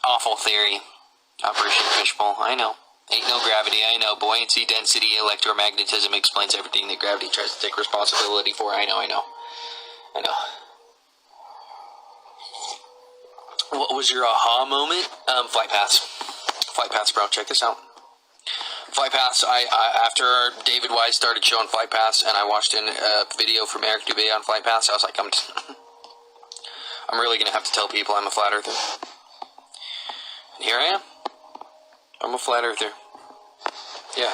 Awful theory. Operation Fishbowl. I know. Ain't no gravity. I know. Buoyancy, density, electromagnetism explains everything that gravity tries to take responsibility for. I know. What was your aha moment? Flight paths. Flight paths, bro. Check this out. Flight paths. After David Wise started showing flight paths, and I watched a video from Eric Dubé on flight paths, I was like, I'm really gonna have to tell people I'm a flat earther. And here I am. I'm a flat earther. Yeah.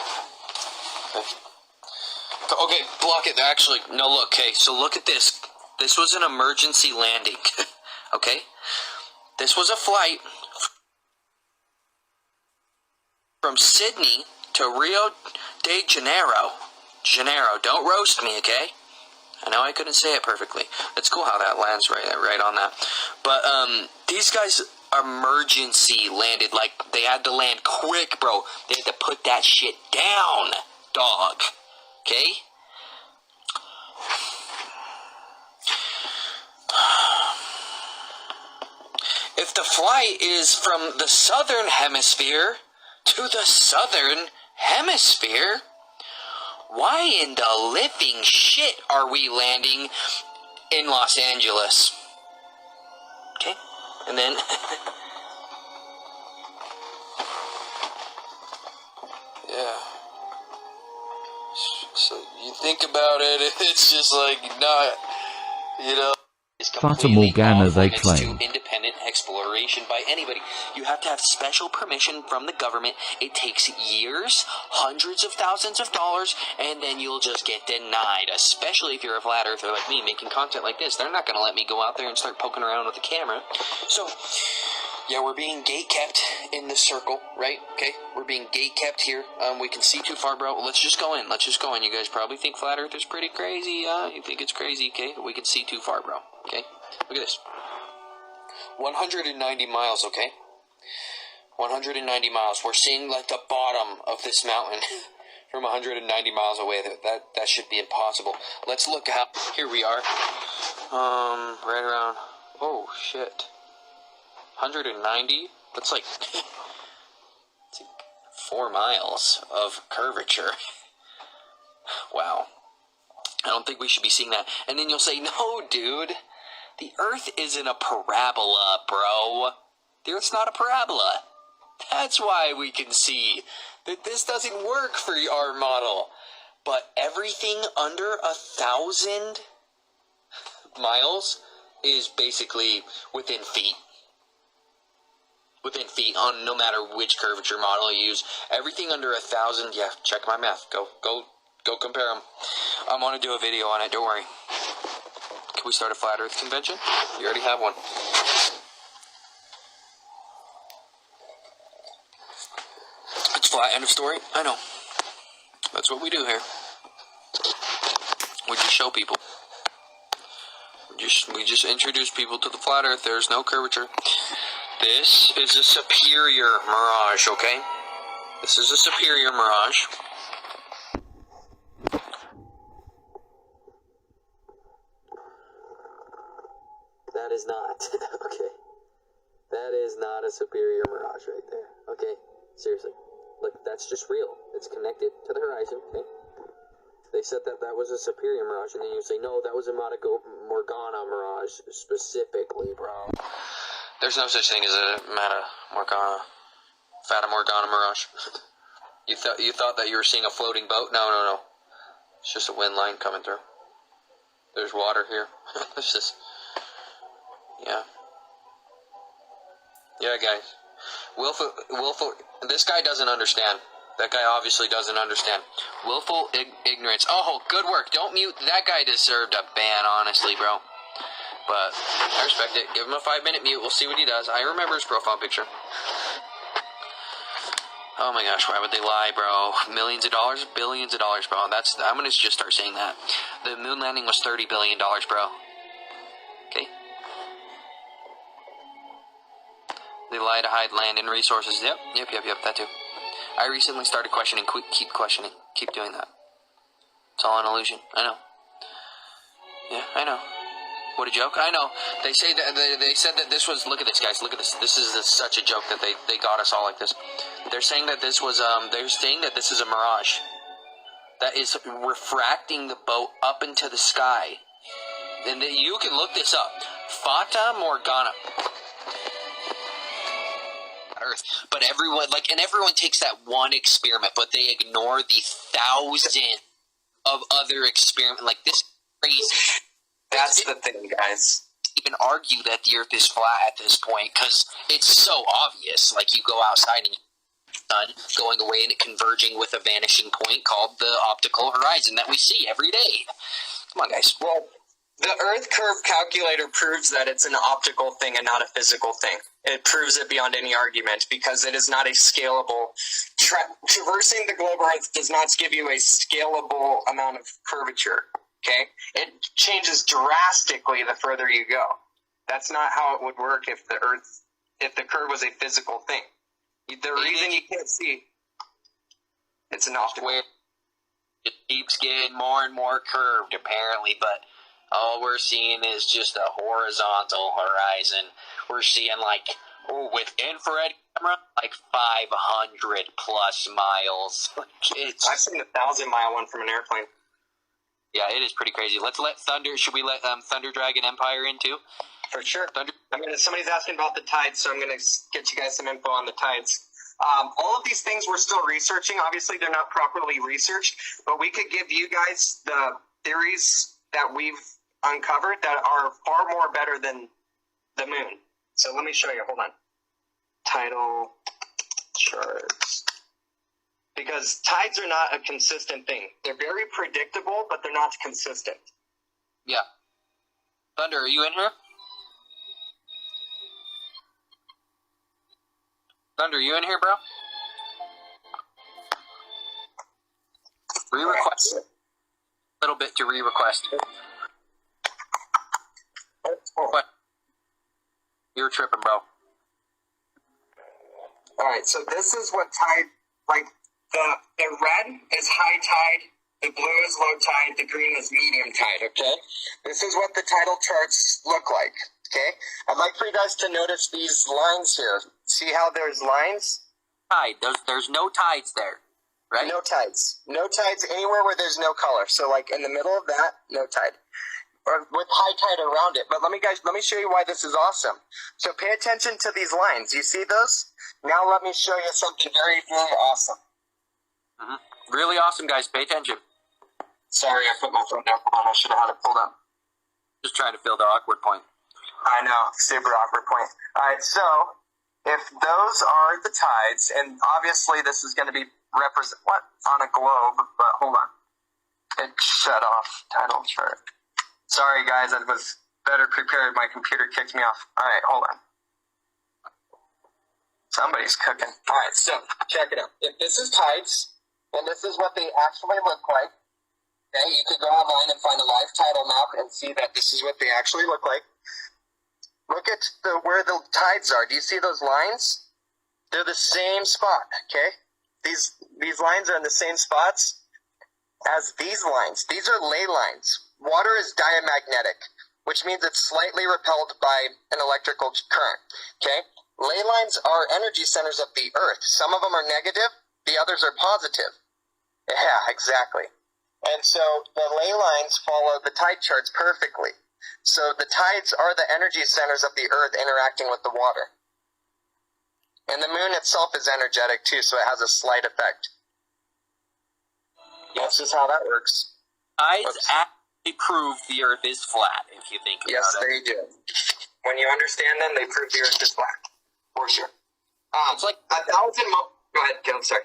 Okay, block it. Actually, no, look. Okay, so look at this. This was an emergency landing. Okay? This was a flight from Sydney to Rio de Janeiro. Don't roast me, okay? I know I couldn't say it perfectly. It's cool how that lands right on that. But these guys emergency landed. Like, they had to land quick, bro. They had to put that shit down, dog. Okay? If the flight is from the southern hemisphere to the southern hemisphere, why in the living shit are we landing in Los Angeles? Okay, and then yeah. So you think about it, it's just like not, you know. Fata Morgana, they claim. Independent exploration by anybody. You have to have special permission from the government. It takes years, hundreds of thousands of dollars, and then you'll just get denied. Especially if you're a flat earther like me making content like this. They're not going to let me go out there and start poking around with a camera. So, yeah, we're being gate kept in this circle, right? Okay, we're being gate kept here. We can see too far, bro. Let's just go in. You guys probably think flat earth is pretty crazy. You think it's crazy, okay? We can see too far, bro. Okay, look at this. 190 miles, okay? 190 miles. We're seeing like the bottom of this mountain from 190 miles away. That should be impossible. Let's look how. Here we are. Right around. Oh shit. 190. That's like, it's like 4 miles of curvature. Wow. I don't think we should be seeing that. And then you'll say, no, dude. The Earth isn't a parabola, bro. The Earth's not a parabola. That's why we can see that this doesn't work for our model. But everything under 1,000 miles is basically within feet. Within feet on no matter which curvature model you use. Everything under 1,000, yeah, check my math. Go compare them. I'm going to do a video on it, don't worry. Can we start a flat earth convention? You already have one. It's flat, end of story. I know. That's what we do here. We just show people. We just introduce people to the flat earth. There's no curvature. This is a superior mirage, okay? This is a superior mirage. That is not, okay. That is not a superior mirage right there, okay? Seriously. Look, that's just real. It's connected to the horizon, okay? They said that was a superior mirage, and then you say, no, that was a Morgana mirage specifically, bro. There's no such thing as a Fata Morgana mirage. You thought that you were seeing a floating boat? No. It's just a wind line coming through. There's water here. It's just... Yeah. Yeah, guys. Willful, this guy doesn't understand. That guy obviously doesn't understand. Willful ignorance. Oh, good work. Don't mute. That guy deserved a ban, honestly, bro. But I respect it. Give him a 5-minute mute. We'll see what he does. I remember his profile picture. Oh my gosh, why would they lie, bro? Millions of dollars? Billions of dollars, bro. I'm going to just start saying that. The moon landing was $30 billion, bro. Okay? They lie to hide land and resources. Yep, that too. I recently started questioning. Keep questioning. Keep doing that. It's all an illusion. I know. Yeah, I know. What a joke! I know. They say that they said that this was. Look at this, guys. Look at this. This is such a joke that they got us all like this. They're saying that this was They're saying that this is a mirage that is refracting the boat up into the sky. And you can look this up. Fata Morgana. Earth, but everyone takes that one experiment, but they ignore the thousand of other experiments. Like, this is crazy. That's the thing, guys. Even argue that the Earth is flat at this point because it's so obvious. Like, you go outside and sun going away and converging with a vanishing point called the optical horizon that we see every day. Come on, guys. Well, the Earth curve calculator proves that it's an optical thing and not a physical thing. It proves it beyond any argument because it is not a scalable. Traversing the globe Earth does not give you a scalable amount of curvature. Okay? It changes drastically the further you go. That's not how it would work if the curve was a physical thing. The reason you can't see, it's an optical. It keeps getting more and more curved, apparently, but all we're seeing is just a horizontal horizon. We're seeing, with infrared camera, 500 plus miles. I've seen a 1,000-mile one from an airplane. Yeah, it is pretty crazy. Should we let Thunder Dragon Empire in too? For sure. Somebody's asking about the tides, so I'm going to get you guys some info on the tides. All of these things we're still researching. Obviously, they're not properly researched, but we could give you guys the theories that we've uncovered that are far more better than the moon. So let me show you. Hold on. Tidal charts. Because tides are not a consistent thing. They're very predictable, but they're not consistent. Yeah. Thunder, are you in here? Thunder, are you in here, bro? Re-request. A little bit to re-request. What? You're tripping, bro. Alright, so this is what tide, the red is high tide, the blue is low tide, the green is medium tide, okay? This is what the tidal charts look like, okay? I'd like for you guys to notice these lines here. See how there's lines? Tide. There's no tides there, right? No tides. No tides anywhere where there's no color. So, in the middle of that, no tide. Or with high tide around it. But let me show you why this is awesome. So pay attention to these lines. You see those? Now let me show you something very, very awesome. Mm-hmm. Really awesome, guys. Pay attention. Sorry, I put my phone down. Hold on, I should have had it pulled up. Just trying to fill the awkward point. I know, super awkward point. Alright, so, if those are the tides, and obviously this is going to be on a globe, but hold on. It shut off. Tidal chart. Sorry, guys, I was better prepared. My computer kicked me off. Alright, hold on. Somebody's cooking. Alright, so, check it out. If this is tides, and this is what they actually look like, okay, you could go online and find a live tidal map and see that this is what they actually look like. Look at where the tides are. Do you see those lines? They're the same spot, okay? These lines are in the same spots as these lines. These are ley lines. Water is diamagnetic, which means it's slightly repelled by an electrical current, okay? Ley lines are energy centers of the Earth. Some of them are negative, the others are positive. Yeah, exactly. And so the ley lines follow the tide charts perfectly. So the tides are the energy centers of the Earth interacting with the water. And the moon itself is energetic too, so it has a slight effect. That's just how that works. Tides actually prove the Earth is flat, if you think about it. Yes, they do. When you understand them, they prove the Earth is flat. For sure. It's like 1,000 Go ahead, Caleb, sorry.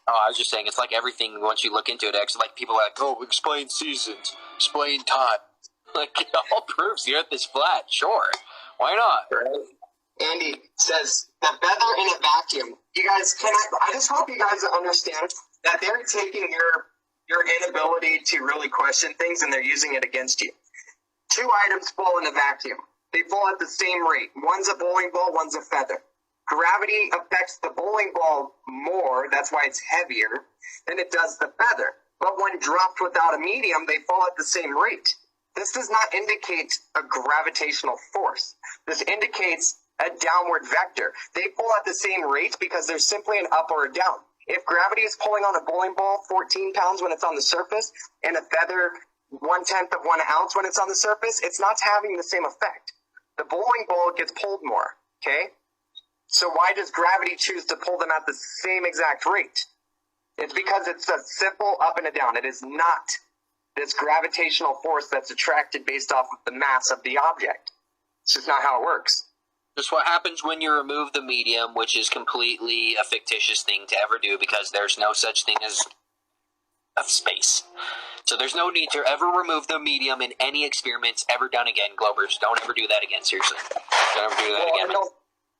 Oh, I was just saying, it's like everything, once you look into it, actually, people are like, oh, explain seasons, explain time. It all proves the Earth is flat, sure. Why not? Right. Andy says, the feather in a vacuum. You guys, I just hope you guys understand that they're taking your inability to really question things and they're using it against you. 2 items fall in a vacuum. They fall at the same rate. One's a bowling ball, one's a feather. Gravity affects the bowling ball more, that's why it's heavier, than it does the feather. But when dropped without a medium, they fall at the same rate. this does not indicate a gravitational force. This indicates a downward vector. They pull at the same rate because there's simply an up or a down. If gravity is pulling on a bowling ball 14 pounds when it's on the surface and a feather 1/10 of 1 ounce when it's on the surface, it's not having the same effect. The bowling ball gets pulled more, okay? So why does gravity choose to pull them at the same exact rate? It's because it's a simple up and a down. It is not this gravitational force that's attracted based off of the mass of the object. It's just not how it works. That's what happens when you remove the medium, which is completely a fictitious thing to ever do because there's no such thing as a space. So there's no need to ever remove the medium in any experiments ever done again, Globers. Don't ever do that again, seriously. Don't ever do that again.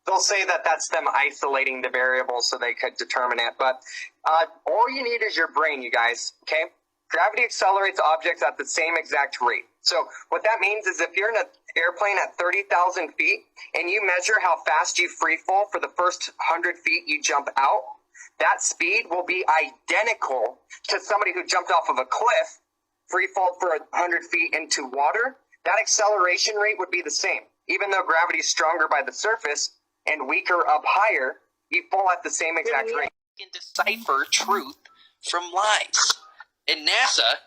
They'll say that that's them isolating the variable so they could determine it, but all you need is your brain, you guys, okay? Gravity accelerates objects at the same exact rate. So what that means is if you're in an airplane at 30,000 feet and you measure how fast you free fall for the first 100 feet you jump out, that speed will be identical to somebody who jumped off of a cliff, free fall for 100 feet into water. That acceleration rate would be the same. Even though gravity is stronger by the surface and weaker up higher, you fall at the same exact rate. You can decipher truth from lies. And NASA,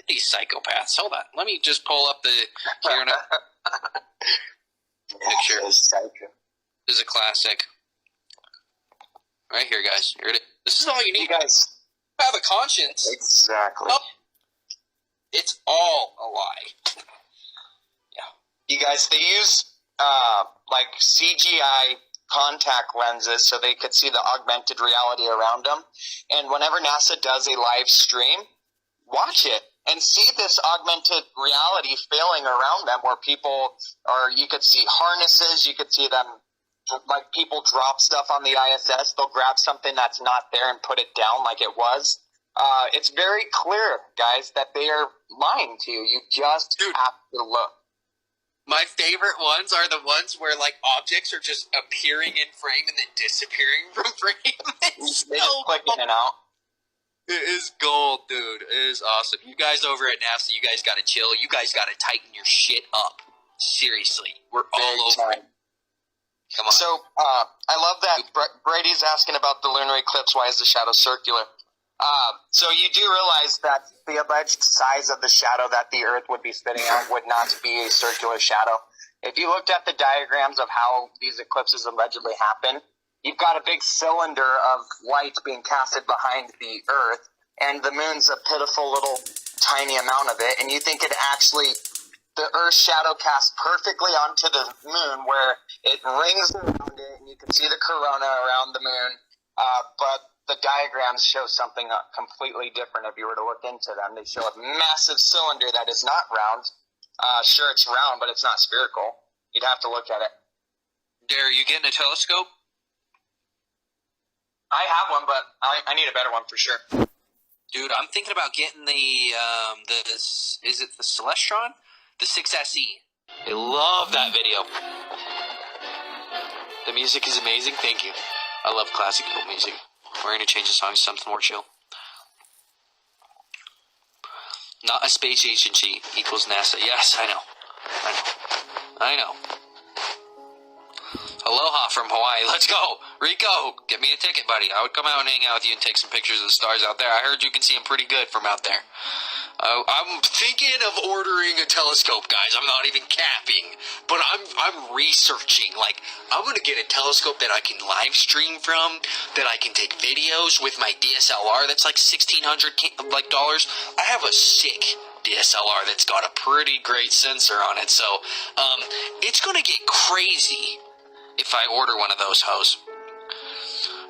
these psychopaths. Hold on. Let me just pull up the picture. This is a classic. Right here, guys. Here it is. This is all you need. You guys have a conscience. Exactly. Oh, it's all a lie. Yeah. You guys, they use like CGI contact lenses so they could see the augmented reality around them. And whenever NASA does a live stream, watch it and see this augmented reality failing around them where people are, you could see harnesses, you could see them, like people drop stuff on the ISS, they'll grab something that's not there and put it down like it was. It's very clear, guys, that they are lying to you. You just have to look. My favorite ones are the ones where, like, objects are just appearing in frame and then disappearing from frame. It's They just click in and out. It is gold, dude. It is awesome. You guys over at NASA, you guys gotta chill. You guys gotta tighten your shit up. Seriously. We're all over it. Come on. So, I love that Brady's asking about the lunar eclipse. Why is the shadow circular? So you do realize that the alleged size of the shadow that the Earth would be spitting out would not be a circular shadow. If you looked at the diagrams of how these eclipses allegedly happen, you've got a big cylinder of light being casted behind the Earth, and the moon's a pitiful little tiny amount of it, and you think it actually, the Earth's shadow casts perfectly onto the moon where it rings around it, and you can see the corona around the moon, but the diagrams show something completely different if you were to look into them. They show a massive cylinder that is not round. Sure, it's round, but it's not spherical. You'd have to look at it. Dare, are you getting a telescope? I have one, but I need a better one for sure. Dude, I'm thinking about getting is it the Celestron? The 6SE. I love that video. The music is amazing. Thank you. I love classical music. We're going to change the song to something more chill. Not a space agency equals NASA. Yes, I know. Aloha from Hawaii. Let's go. Rico, get me a ticket, buddy. I would come out and hang out with you and take some pictures of the stars out there. I heard you can see them pretty good from out there. I'm thinking of ordering a telescope, guys. I'm not even capping. But I'm researching. Like, I'm going to get a telescope that I can live stream from, that I can take videos with my DSLR. That's like $1,600 dollars. I have a sick DSLR that's got a pretty great sensor on it. So, it's going to get crazy if I order one of those hoes.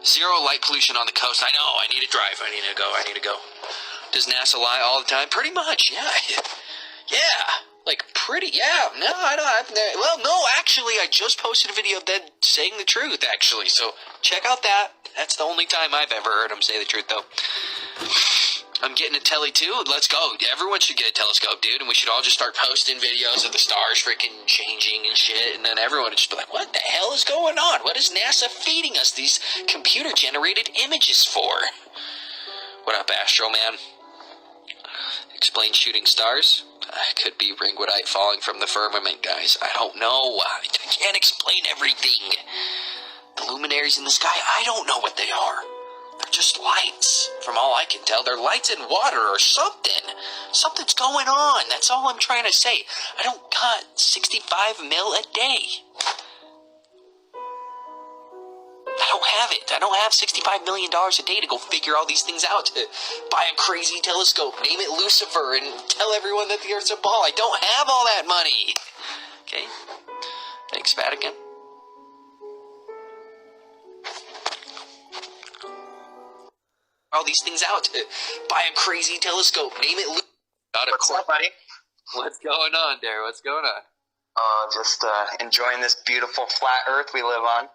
Zero light pollution on the coast. I know. I need to drive. I need to go. Does NASA lie all the time? Pretty much, yeah. Yeah. Like, yeah. No, I don't. Well, no, actually, I just posted a video of them saying the truth, actually. So, check out that. That's the only time I've ever heard them say the truth, though. I'm getting a telly, too. Let's go. Everyone should get a telescope, dude. And we should all just start posting videos of the stars freaking changing and shit. And then everyone would just be like, what the hell is going on? What is NASA feeding us these computer-generated images for? What up, Astro Man? Explain shooting stars. It could be ringwoodite falling from the firmament, guys. I don't know. I can't explain everything. The luminaries in the sky, I don't know what they are. They're just lights. From all I can tell, they're lights in water or something. Something's going on. That's all I'm trying to say. I don't got 65 mil a day. I don't have it. I don't have $65 million a day to go figure all these things out, to buy a crazy telescope, name it Lucifer, and tell everyone that the Earth's a ball. I don't have all that money. Okay? Thanks, Vatican. All these things out, to buy a crazy telescope, name it Lucifer. What's up, buddy? What's going on there? What's going on? Just enjoying this beautiful flat Earth we live on.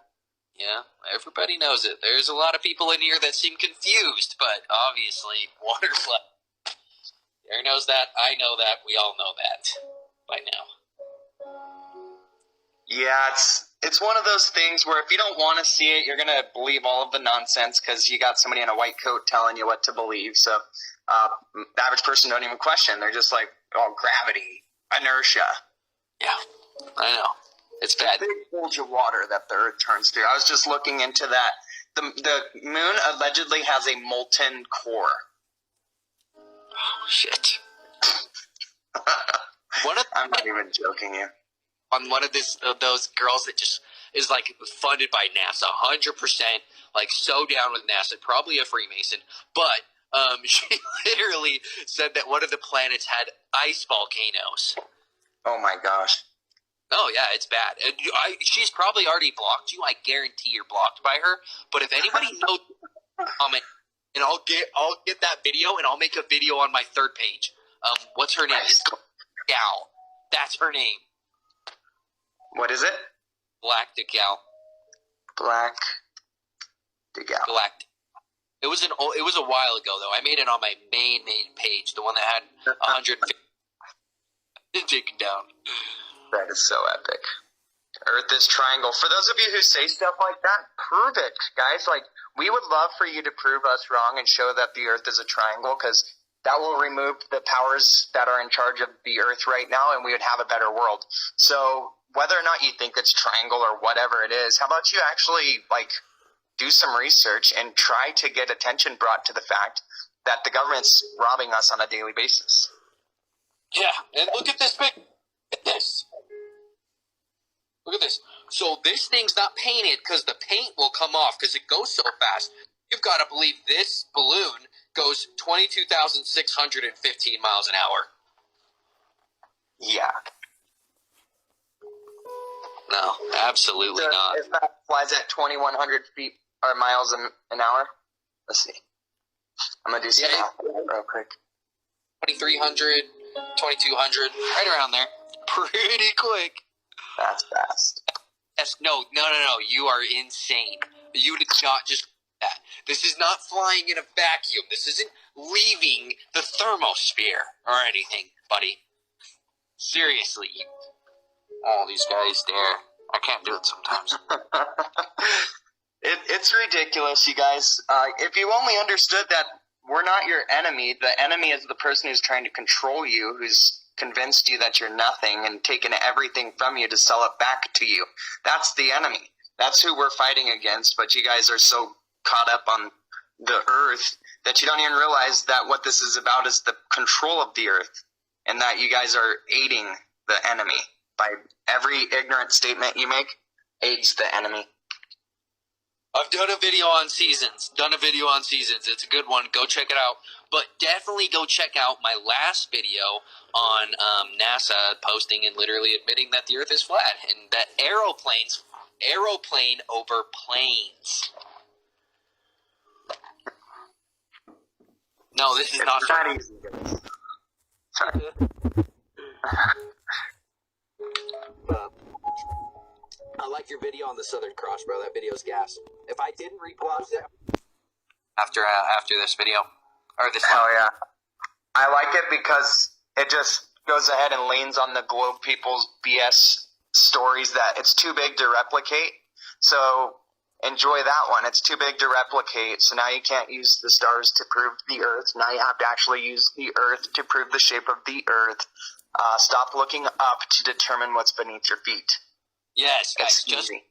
Yeah, everybody knows it. There's a lot of people in here that seem confused, but obviously, water's flat. Gary knows that. I know that. We all know that by now. Yeah, it's one of those things where if you don't want to see it, you're gonna believe all of the nonsense because you got somebody in a white coat telling you what to believe. So the average person don't even question. They're just like, oh, gravity, inertia. Yeah, I know. It's bad. Big bulge of water that the Earth turns through. I was just looking into that. The moon allegedly has a molten core. Oh, shit. I'm not even joking you. On one of those girls that just is like funded by NASA, 100%, like so down with NASA, probably a Freemason, but she literally said that one of the planets had ice volcanoes. Oh my gosh. Oh yeah, it's bad. She's probably already blocked you. I guarantee you're blocked by her. But if anybody knows, comment, and I'll get that video, and I'll make a video on my third page. What's her name? Gal. That's her name. What is it? Black DeGal. Black DeGal. Black. It was a while ago though. I made it on my main page, the one that had 150 taken down. That is so epic. Earth is triangle. For those of you who say stuff like that, prove it, guys. Like, we would love for you to prove us wrong and show that the Earth is a triangle, because that will remove the powers that are in charge of the Earth right now, and we would have a better world. So, whether or not you think it's triangle or whatever it is, how about you actually, like, do some research and try to get attention brought to the fact that the government's robbing us on a daily basis. Yeah, and look at this big... Look at this. Look at this. So this thing's not painted because the paint will come off because it goes so fast. You've got to believe this balloon goes 22,615 miles an hour. Yeah. No, absolutely So not. if that flies at 2,100 feet or miles an hour, let's see. I'm going to do some math real quick. 2,300, 2,200, right around there. Pretty quick. That's fast. Yes, no. You are insane. You did not just that. This is not flying in a vacuum. This isn't leaving the thermosphere or anything, buddy. Seriously. All these guys there. I can't do it sometimes. It's ridiculous, you guys. If you only understood that we're not your enemy, the enemy is the person who's trying to control you, who's convinced you that you're nothing and taken everything from you to sell it back to you. That's the enemy. That's who we're fighting against, but you guys are so caught up on the Earth that you don't even realize that what this is about is the control of the Earth, and that you guys are aiding the enemy. By every ignorant statement you make, aids the enemy. I've done a video on seasons. It's a good one. Go check it out. But definitely go check out my last video on NASA posting and literally admitting that the Earth is flat and that aeroplane over planes. No, this is not easy, guys. Sorry. I like your video on the Southern Cross, bro. That video's gas. If I didn't repost it after this video or this Hell yeah. I like it because it just goes ahead and leans on the globe people's BS stories that it's too big to replicate. So enjoy that one. It's too big to replicate. So now you can't use the stars to prove the Earth. Now you have to actually use the Earth to prove the shape of the Earth. Stop looking up to determine what's beneath your feet. Yes, guys, It's just easy.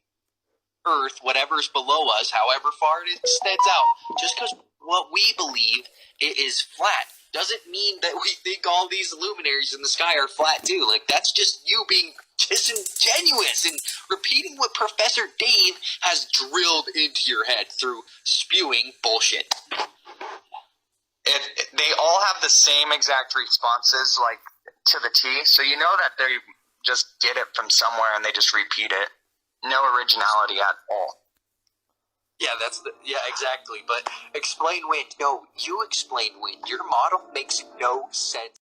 Earth, whatever's below us, however far it extends out, just because what we believe it is flat doesn't mean that we think all these luminaries in the sky are flat too. Like, that's just you being disingenuous and repeating what Professor Dave has drilled into your head through spewing bullshit. They all have the same exact responses, like, to the T, so you know that they just get it from somewhere and they just repeat it. No originality at all. Yeah, exactly. But explain wind. No, you explain wind. Your model makes no sense.